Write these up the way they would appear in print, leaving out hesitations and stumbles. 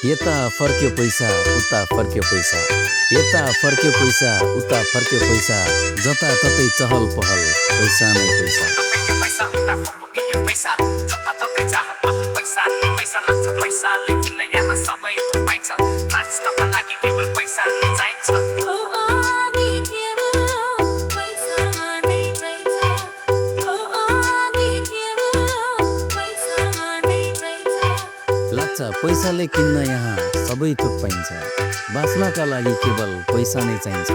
यता फर्क्यो पैसा उता फर्क्यो पैसा, यता फर्क्यो पैसा उता फर्क्यो पैसा, जताततै चहल पहल पैसा नै पैसा। लाग्छ पैसाले किन्न यहाँ सबै थोक पाइन्छ, बाँच्नका लागि केवल पैसा नै चाहिन्छ।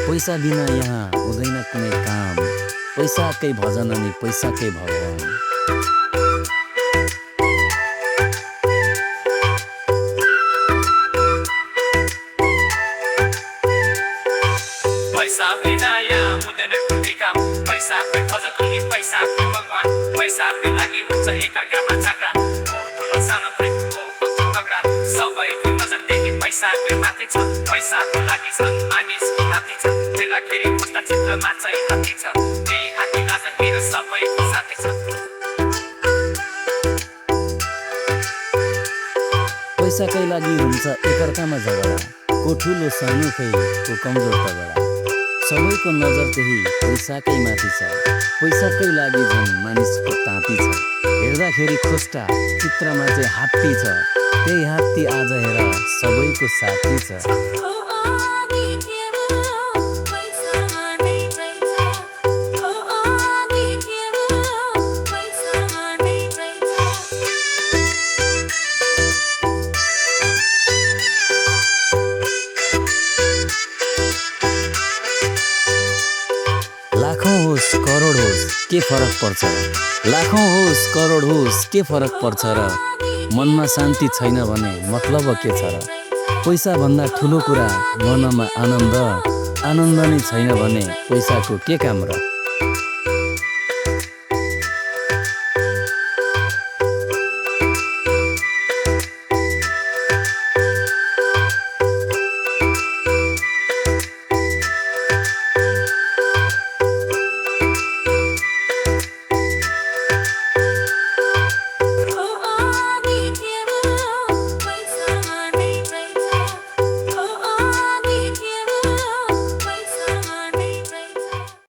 पैसा बिना यहाँ हुँदैन कुनै काम, पैसाकै भजन अनि पैसाकै भगवान। पैसा बिना यहाँ हुँदैन कुनै काम, पैसाकै भजन अनि पैसाकै भगवान। पैसाकै लागि हुन्छ एकाग्रमा झगडा, सानो प्रेमको झगडा, सबैको नजरदेखि पैसाकै माथि छ। पैसाको लागि छन् मानिसको हात्ती छ, बेलाखेरि बुझ्दा चित्रमा चाहिँ हात्ती छ। त्यही हात्ती आज मेरो सबैको साथी छ। पैसाकै लागि हुन्छ एकअर्कामा झगडा, को ठुलो सानो खै को कमजोर तगडा, सबैको नजर त्यही पैसाकै माथि छ। पैसाकै लागि झन् मानिसको ताती छ, हेर्दाखेरि खोस्टा चित्रमा चाहिँ हात्ती छ। त्यही हात्ती आज हेर सबैको साथी छ। लाखौँ होस् करोड होस् के फरक पर्छ र, लाखौँ होस् करोड होस् के फरक पर्छ र, मनमा शान्ति छैन भने मतलब के छ र। पैसाभन्दा ठुलो कुरा मनमा आनन्द, आनन्द नै छैन भने पैसाको के काम र।